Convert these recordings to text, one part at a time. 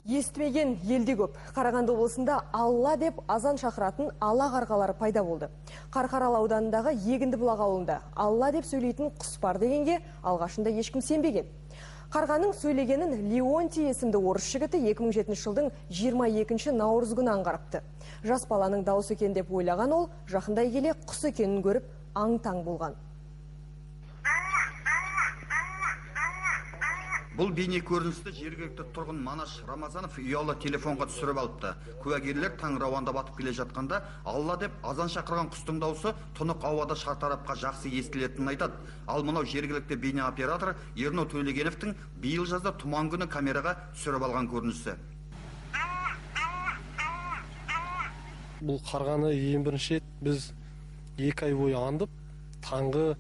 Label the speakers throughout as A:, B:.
A: Естімеген елде көп. Қарағанды облысында Алла деп азан шақыратын ала қарғалары пайда болды. Қарқаралы ауданындағы Егінді бұлақ ауылында Алла деп сөйлейтін құс бар дегенге алғашында ешкім сенбеген. Қарғаның сөйлегенін Леонтий есімді орыс жігіті 2007 жылдың 22 наурыз күні аңғарыпты. Жас баланың дауысы екен деп ойлаған ол, жақындай келе құс екенін көріп аң-таң болған.
B: Бұл бейне көріністі жергілікті тұрғын Манаш Рамазанов ұялы телефонға түсіріп алыпты. Куәгерлер таң рауанда батып келе жатқанда Алла деп азан шақырған құстың дауысы тұнық ауада шартарапқа жақсы естілетінін айтады. Ал мынау жергілікті бейне оператор Ерно Төлегеновтің биыл жазда тұман күні камераға түсіріп алған көрінісі.
C: Бұл қарғаны ең бірінші біз 2 ай бойы аңдып, таңғы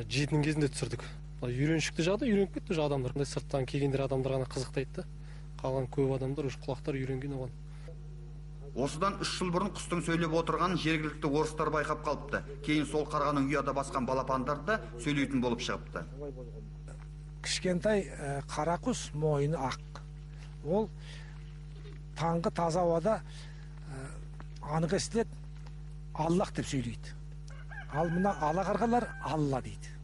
C: 7-нің кезінде түсірдік. Үйреншікті жағдай, үйреніп кетті адамдар. Сырттан келгендер адамдар ғана қызықтайды. Қалған көп адамдар үш құлақтар үйренген оған.
B: Осыдан 3 жыл бұрын құстың сөйлеп отырғанын жергілікті орыстар байқап қалыпты. Кейін сол қарғаның ұяда басқан балапандарды да сөйлейтін болып шығыпты.
D: Кішкентай қара құс, мойны ақ. Ол таңғы таза ауада анық естіледі, Аллах деп сөйлейді. Ал мына ала қарғалар Алла дейді.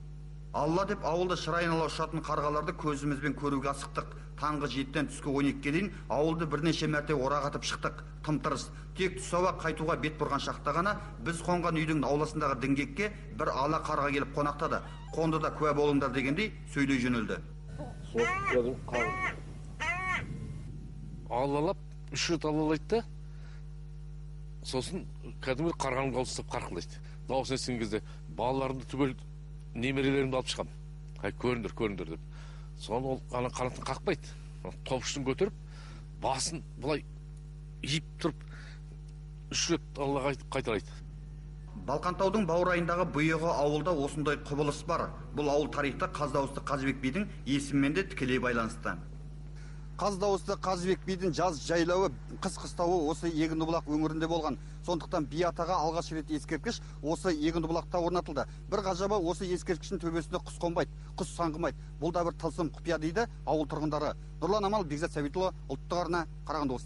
B: Алла деп ауылда шырайнала ұшатын қарғаларды көзімізбен көруге асықтық. Таңғы 7-тен түскі 12-ге дейін ауылды бірнеше мәрте орағатып шықтық. Тым-тырыс. Тек түс ауа қайтуға бет бұрған шақта ғана біз қонған үйдің ауласындағы діңгекке бір ала қарға келіп қонақтады. Қонды да куә болыңдар дегендей сөйлей жөнелді.
E: Аллалап, 3 рет аллалайды да, сосын кәдімгі қарғаның дауысы қарқылдайды. Дауысын естіген кезде балаларымды түгел немерелерімді алып шығам. Көріңдер деп. Соны ол қанатын қақпайды. Топшысын көтеріп, басын бұлай иіп тұрып, 3 рет Аллаға қайталайды.
B: Балқантаудың баурайындағы бұйығы ауылда осындай құбылыс бар. Бұл ауыл тарихта Қаздауысты Қазыбек бидің есімімен де тікелей байланысты. Қаздауысты Қазыбек бидің жаз жайлауы, қыс қыстауы осы Егінді бұлақ өңірінде болған. Сондықтан би атаға алғаш рет ескерткіш осы Егінді бұлақта орнатылды. Бір ғажабы осы ескерткіштің төбесіне құс қонбайды, құс саңғымайды. Бұл да бір тылсым құпия дейді ауыл тұрғындары. Нұрлан Амал, Бекзат Сәбитұлы, ұлттық арна, Қарағанды облысы.